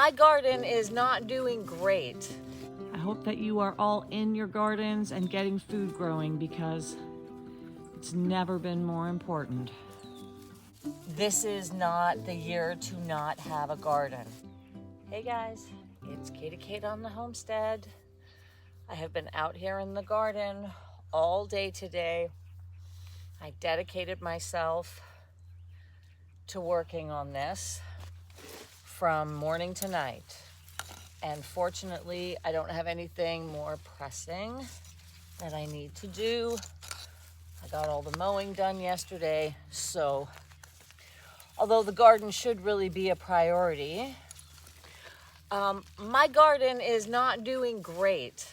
My garden is not doing great. I hope that you are all in your gardens and getting food growing, because it's never been more important. This is not the year to not have a garden. Hey guys, it's Katie Kate on the Homestead. I have been out here in the garden all day today. I dedicated myself to working on this from morning to night. And fortunately, I don't have anything more pressing that I need to do. I got all the mowing done yesterday, so although the garden should really be a priority, my garden is not doing great.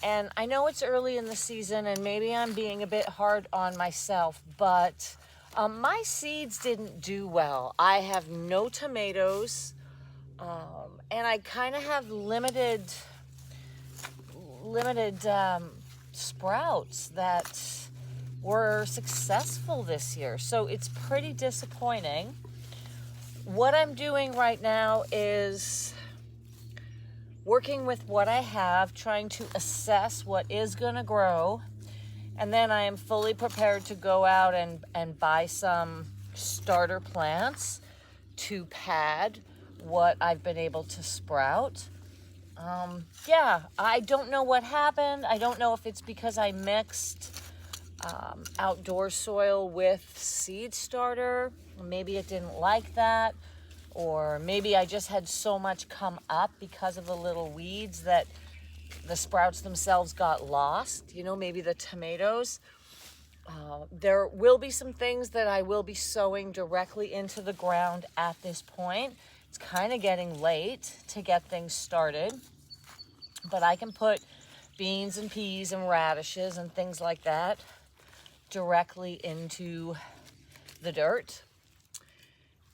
And I know it's early in the season and maybe I'm being a bit hard on myself, but my seeds didn't do well. I have no tomatoes, and I kind of have limited sprouts that were successful this year. So it's pretty disappointing. What I'm doing right now is working with what I have, trying to assess what is going to grow. And then I am fully prepared to go out and buy some starter plants to pad what I've been able to sprout. Yeah, I don't know what happened. I don't know if it's because I mixed outdoor soil with seed starter. Maybe it didn't like that. Or maybe I just had so much come up because of the little weeds that the sprouts themselves got lost. You know, maybe the tomatoes. There will be some things that I will be sowing directly into the ground at this point. It's kind of getting late to get things started, but I can put beans and peas and radishes and things like that directly into the dirt.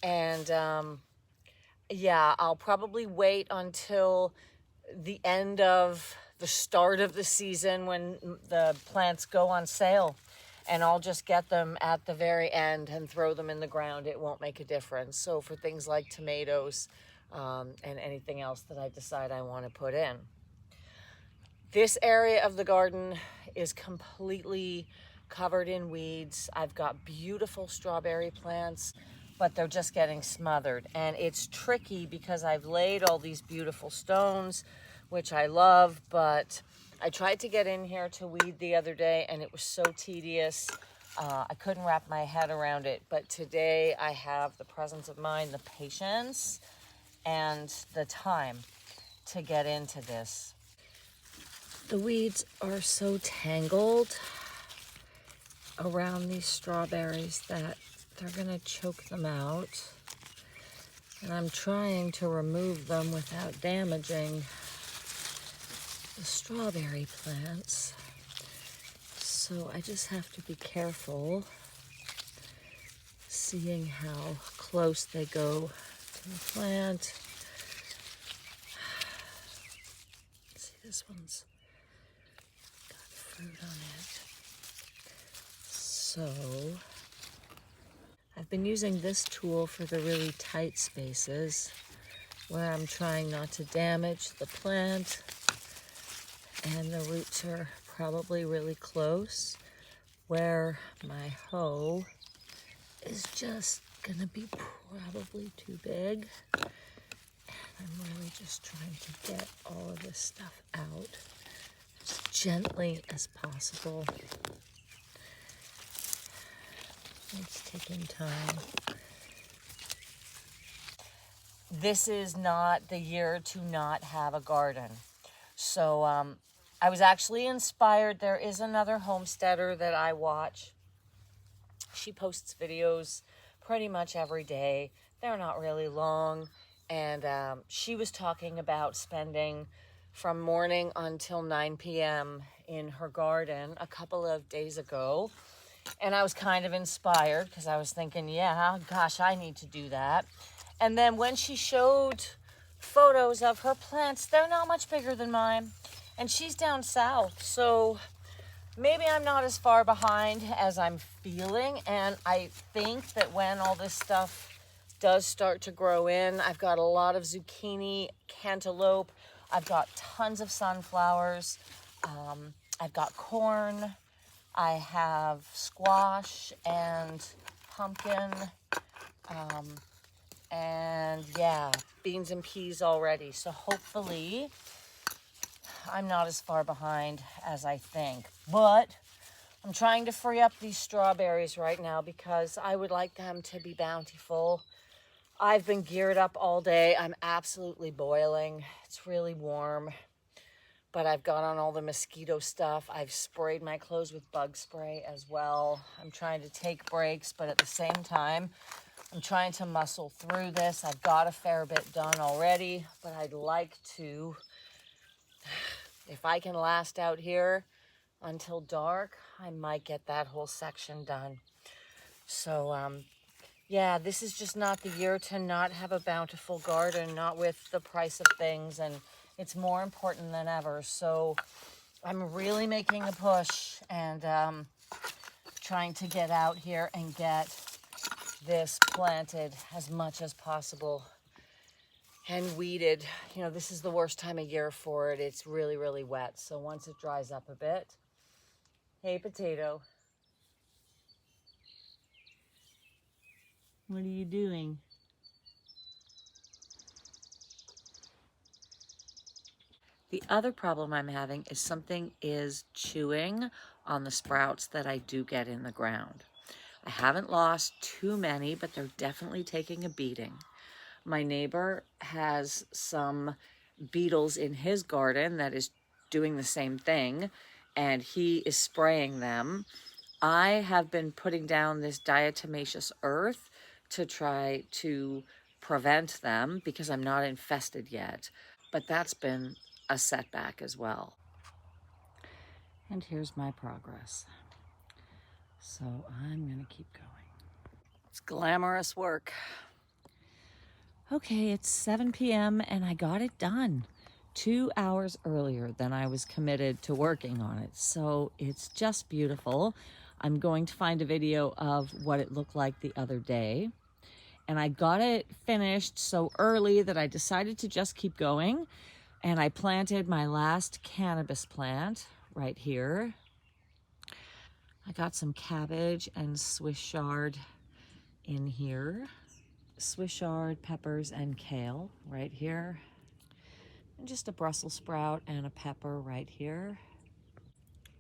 And yeah, I'll probably wait until the end of the start of the season when the plants go on sale, and I'll just get them at the very end and throw them in the ground. It won't make a difference. So for things like tomatoes and anything else that I decide I want to put in. This area of the garden is completely covered in weeds. I've got beautiful strawberry plants, but they're just getting smothered. And it's tricky because I've laid all these beautiful stones, which I love, but I tried to get in here to weed the other day and it was so tedious. I couldn't wrap my head around it. But today I have the presence of mind, the patience, and the time to get into this. The weeds are so tangled around these strawberries that they're gonna choke them out. And I'm trying to remove them without damaging the strawberry plants. So I just have to be careful, seeing how close they go to the plant. See, this one's got fruit on it. So I've been using this tool for the really tight spaces where I'm trying not to damage the plant, and the roots are probably really close, where my hoe is just gonna be probably too big. And I'm really just trying to get all of this stuff out as gently as possible. It's taking time. This is not the year to not have a garden. So I was actually inspired. There is another homesteader that I watch. She posts videos pretty much every day. They're not really long. And she was talking about spending from morning until 9 p.m. in her garden a couple of days ago. And I was kind of inspired because I was thinking, yeah, gosh, I need to do that. And then when she showed photos of her plants, they're not much bigger than mine. And she's down south, so maybe I'm not as far behind as I'm feeling. And I think that when all this stuff does start to grow in. I've got a lot of zucchini, cantaloupe. I've got tons of sunflowers. I've got corn. I have squash and pumpkin. And yeah, beans and peas already. So hopefully I'm not as far behind as I think. But I'm trying to free up these strawberries right now because I would like them to be bountiful. I've been geared up all day. I'm absolutely boiling. It's really warm, but I've got on all the mosquito stuff. I've sprayed my clothes with bug spray as well. I'm trying to take breaks, but at the same time, I'm trying to muscle through this. I've got a fair bit done already, but I'd like to, if I can last out here until dark, I might get that whole section done. So, yeah, this is just not the year to not have a bountiful garden, not with the price of things, and it's more important than ever. So I'm really making a push and trying to get out here and get this planted as much as possible and weeded. You know, this is the worst time of year for it. It's really, really wet. So once it dries up a bit, hey, potato. What are you doing? The other problem I'm having is something is chewing on the sprouts that I do get in the ground. I haven't lost too many, but they're definitely taking a beating. My neighbor has some beetles in his garden that is doing the same thing, and he is spraying them. I have been putting down this diatomaceous earth to try to prevent them because I'm not infested yet, but that's been a setback as well. And here's my progress. So I'm gonna keep going. It's glamorous work. Okay, it's 7 p.m. and I got it done 2 hours earlier than I was committed to working on it. So it's just beautiful. I'm going to find a video of what it looked like the other day. And I got it finished so early that I decided to just keep going. And I planted my last cannabis plant right here. I got some cabbage and Swiss chard in here. Swiss chard, peppers, and kale right here. And just a Brussels sprout and a pepper right here.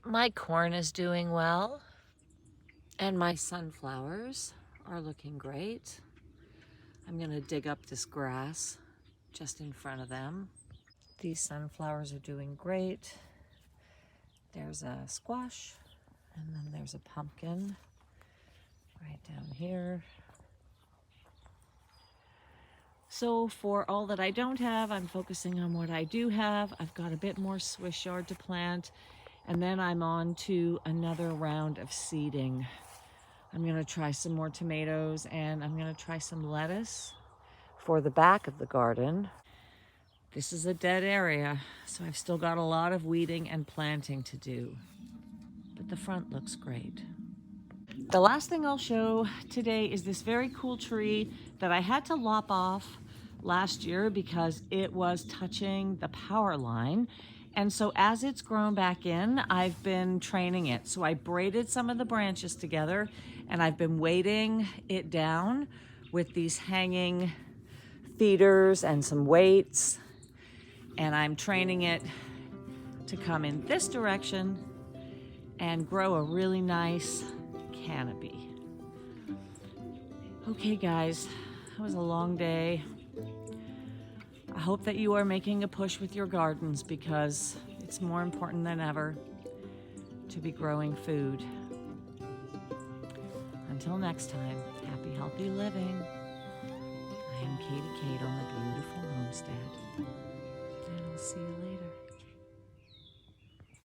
My corn is doing well. And my sunflowers are looking great. I'm gonna dig up this grass just in front of them. These sunflowers are doing great. There's a squash, and then there's a pumpkin right down here. So for all that I don't have, I'm focusing on what I do have. I've got a bit more Swiss chard to plant, and then I'm on to another round of seeding. I'm gonna try some more tomatoes, and I'm gonna try some lettuce for the back of the garden. This is a dead area, so I've still got a lot of weeding and planting to do, but the front looks great. The last thing I'll show today is this very cool tree that I had to lop off last year because it was touching the power line. And so as it's grown back in, I've been training it. So I braided some of the branches together and I've been weighting it down with these hanging feeders and some weights. And I'm training it to come in this direction and grow a really nice canopy. Okay guys, that was a long day. I hope that you are making a push with your gardens because it's more important than ever to be growing food. Until next time, happy, healthy living. I am Katie Kate on the beautiful homestead, and I'll see you later.